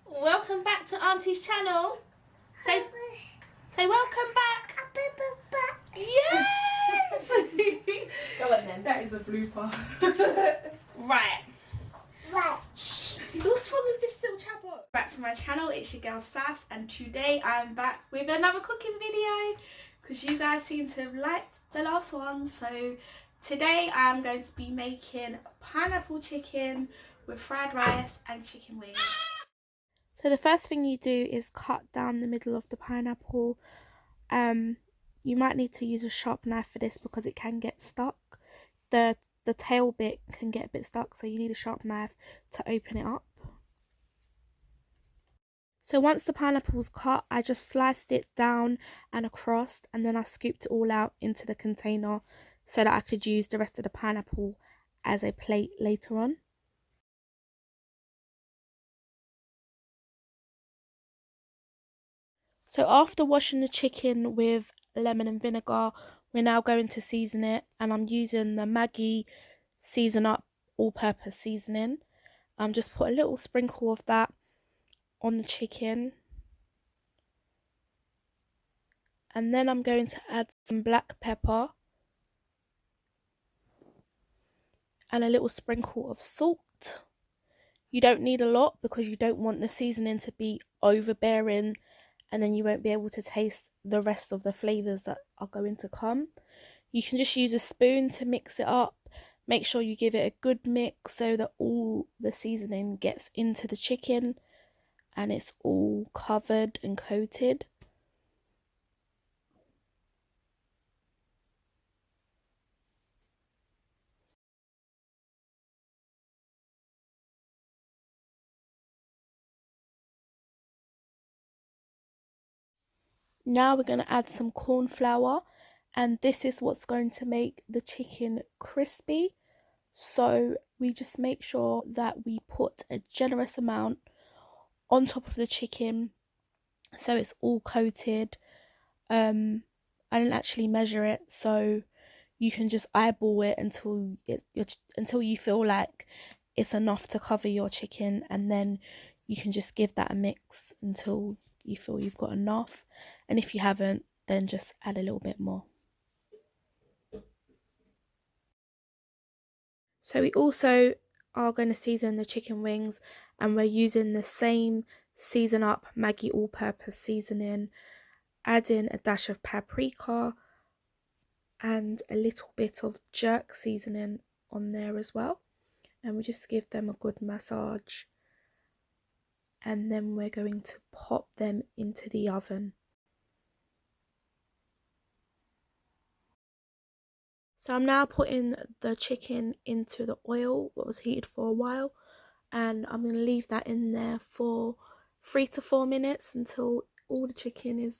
Welcome back to Auntie's channel. Say welcome back. Yes. Go on then. That is a blooper. Right. What's wrong with this little chatbot? Back to my channel. It's your girl Sass, and today I'm back with another cooking video because you guys seem to have liked the last one. So today I'm going to be making pineapple chicken with fried rice and chicken wings. So the first thing you do is cut down the middle of the pineapple. You might need to use a sharp knife for this because it can get stuck. The tail bit can get a bit stuck, so you need a sharp knife to open it up. So once the pineapple's cut, I just sliced it down and across, and then I scooped it all out into the container so that I could use the rest of the pineapple as a plate later on. So after washing the chicken with lemon and vinegar, we're now going to season it, and I'm using the Maggi Season Up all-purpose seasoning. Just put a little sprinkle of that on the chicken, and then I'm going to add some black pepper and a little sprinkle of salt. You don't need a lot because you don't want the seasoning to be overbearing, and then you won't be able to taste the rest of the flavours that are going to come. You can just use a spoon to mix it up. Make sure you give it a good mix so that all the seasoning gets into the chicken and it's all covered and coated. Now we're going to add some corn flour, and this is what's going to make the chicken crispy. So we just make sure that we put a generous amount on top of the chicken so it's all coated. I didn't actually measure it, so you can just eyeball it until you feel like it's enough to cover your chicken, and then you can just give that a mix until you feel you've got enough, and if you haven't, then just add a little bit more. So we also are going to season the chicken wings, and we're using the same Season Up Maggi all-purpose seasoning, adding a dash of paprika and a little bit of jerk seasoning on there as well, and we just give them a good massage, and then we're going to pop them into the oven. So I'm now putting the chicken into the oil that was heated for a while, and I'm going to leave that in there for 3 to 4 minutes until all the chicken is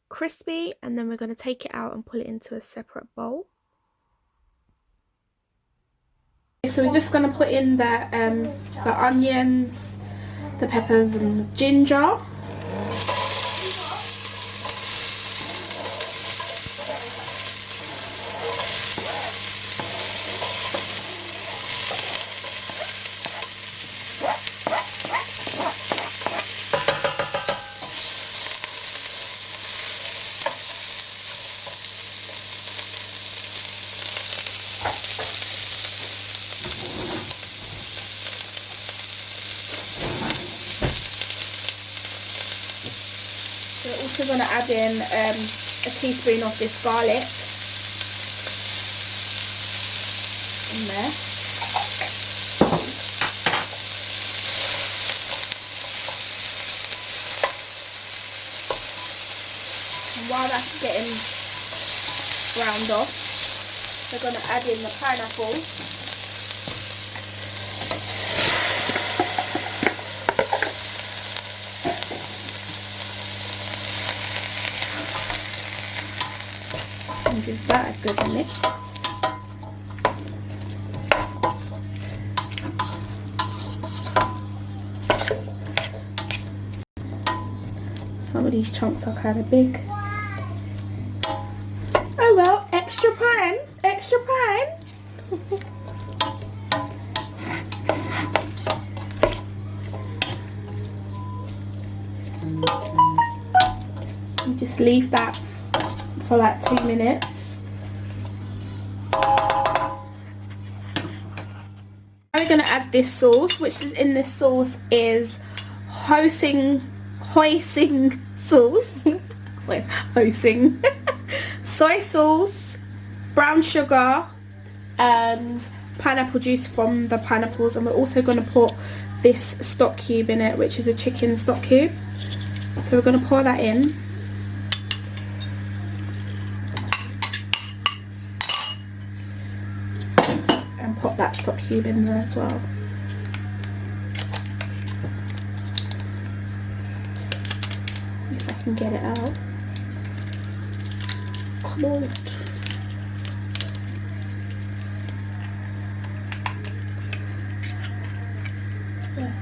crispy, and then we're going to take it out and put it into a separate bowl. So we're just going to put in the onions, the peppers and the ginger. So we're also going to add in a teaspoon of this garlic in there. And while that's getting browned off, we're going to add in the pineapple. And give that a good mix. of these chunks are kind of big. Oh well, extra pan, extra pan. You just leave that for like 2 minutes. Now we're going to add this sauce, which is in this sauce is Hoisin sauce. Wait, Hoisin. Soy sauce, brown sugar, and pineapple juice from the pineapples, and we're also going to put this stock cube in it, which is a chicken stock cube. So we're going to pour that in. And pop that stock cube in there as well. If I can get it out. Come on. Yeah.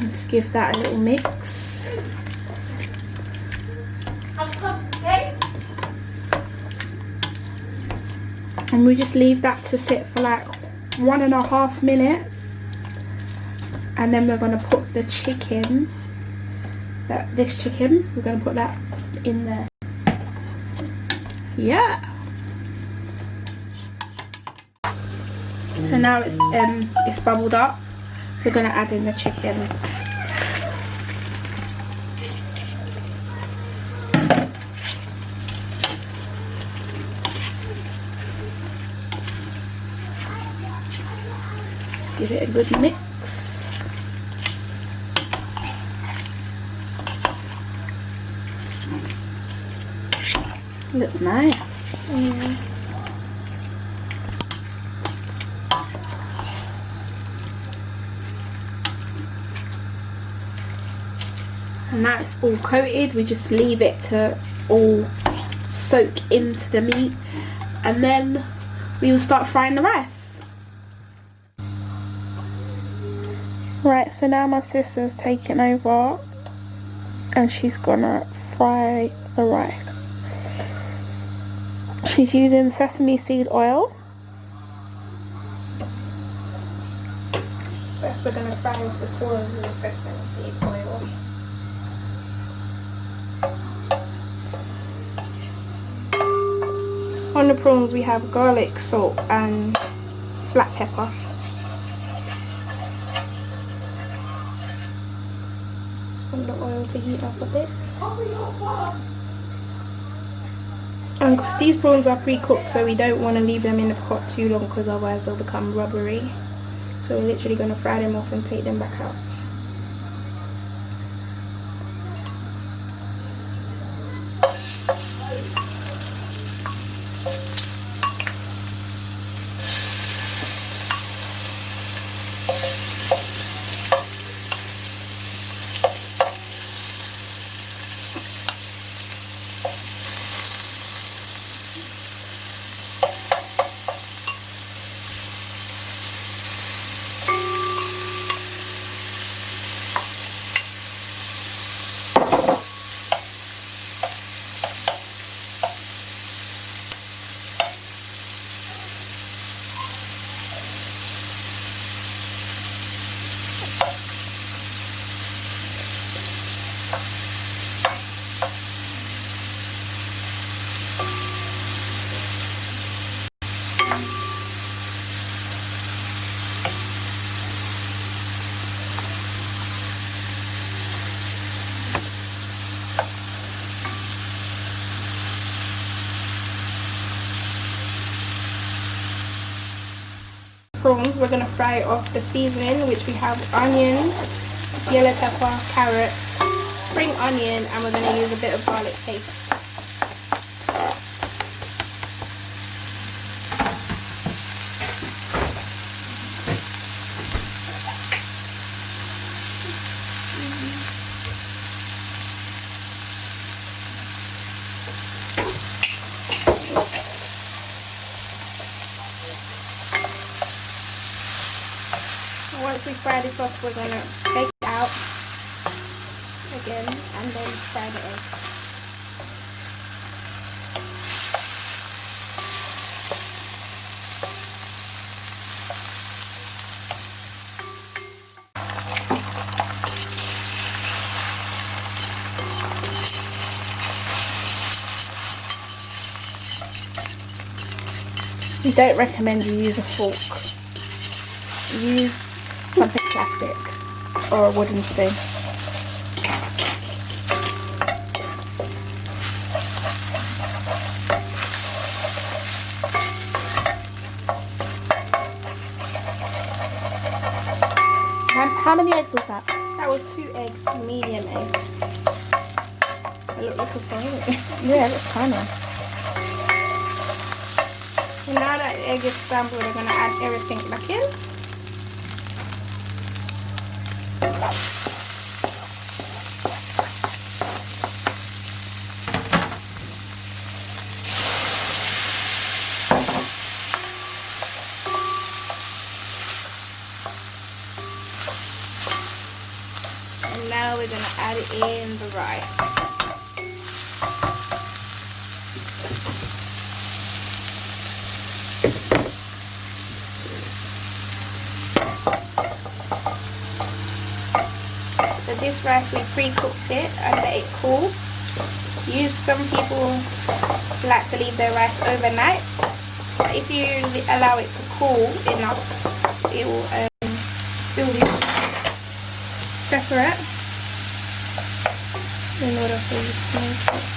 Let's give that a little mix. And we just leave that to sit for like 1.5 minutes, and then we're going to put the chicken, this chicken, we're going to put that in there. Yeah. So now it's bubbled up. We're going to add in the chicken. Give it a good mix. Looks nice. Yeah. And now it's all coated. We just leave it to all soak into the meat, and then we will start frying the rice. Right, so now my sister's taken over and she's gonna fry the rice. She's using sesame seed oil. First we're gonna fry with the prawns and the sesame seed oil. On the prawns we have garlic, salt and black pepper. The oil to heat up a bit. And because these prawns are pre-cooked, so we don't want to leave them in the pot too long, because otherwise they'll become rubbery. So we're literally going to fry them off and take them back out. Prawns, we're going to fry it off the seasoning, which we have onions, yellow pepper, carrot, spring onion, and we're going to use a bit of garlic paste. fry this off, we're gonna take it out again and then fry the egg. We don't recommend you use a fork. Use something plastic or a wooden spoon. How many eggs was that? That was 2 eggs, medium eggs. They look like a sandwich. Yeah, it looks kind of. And now that the egg is scrambled, we're going to add everything back in. And now we're going to add in the rice. This rice, we pre-cooked it and let it cool. Some people like to leave their rice overnight, but if you allow it to cool enough, it will still be separate in order for you to make it.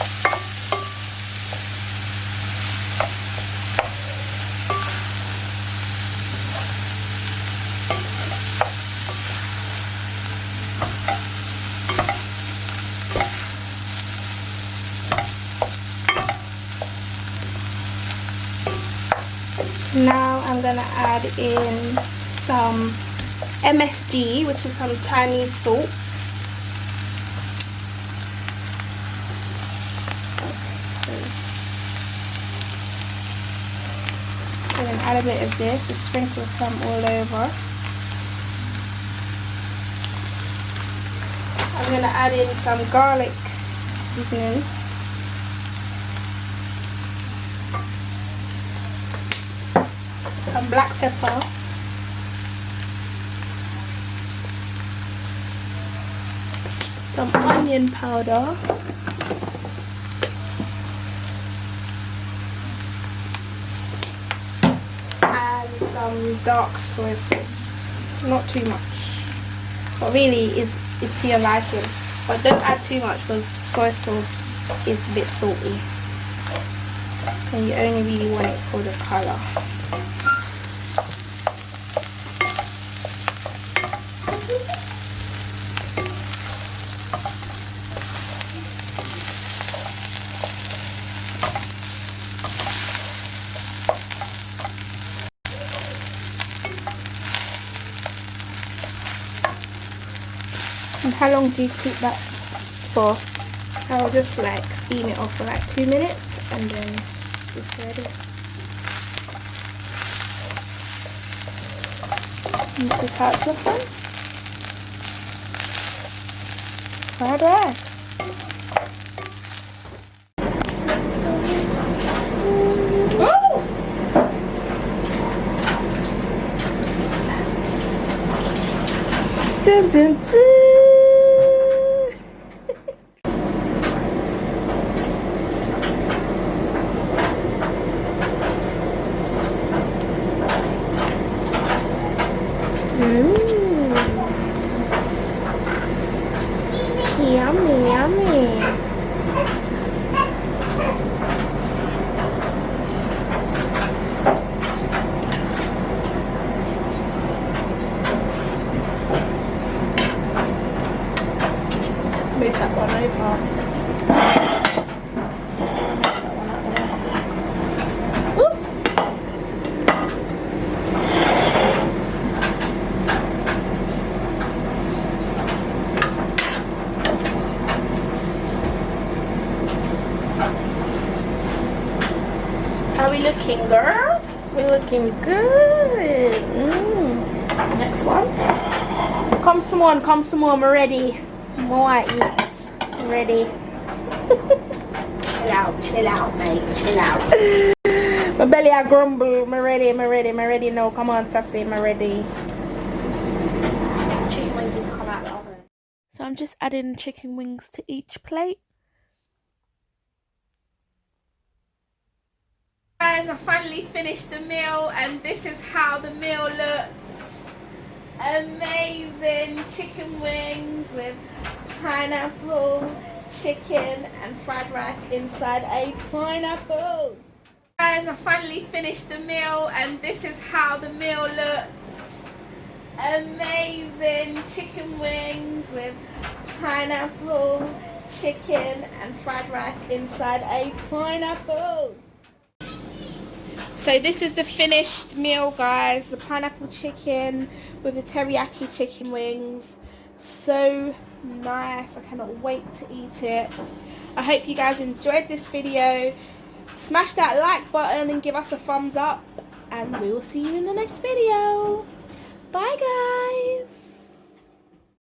Now I'm gonna add in some MSG, which is some Chinese salt. And then add a bit of this, just sprinkle some all over. I'm gonna add in some garlic seasoning. Some black pepper, some onion powder, and some dark soy sauce. Not too much, but really is to your liking. But don't add too much because soy sauce is a bit salty, and you only really want it for the colour. And how long do you keep that for? I'll just like steam it off for like 2 minutes and then it's ready. And this is how it's looking. Fried rice. Oh! Dun, dun, dun. Yummy, yummy. Move that one over. How are we looking, girl? We're looking good. Next one. Come some more, I'm ready. More I eat. I'm ready. Chill out, mate. Chill out. My belly I grumble. I'm ready now. Come on, Sassy, I'm ready. Chicken wings need to come out of the oven. So I'm just adding chicken wings to each plate. Guys, I finally finished the meal and this is how the meal looks. Amazing chicken wings with pineapple, chicken and fried rice inside a pineapple. Guys, I finally finished the meal and this is how the meal looks. Amazing chicken wings with pineapple, chicken and fried rice inside a pineapple. So this is the finished meal, guys. The pineapple chicken with the teriyaki chicken wings. So nice. I cannot wait to eat it. I hope you guys enjoyed this video. Smash that like button and give us a thumbs up. And we will see you in the next video. Bye, guys.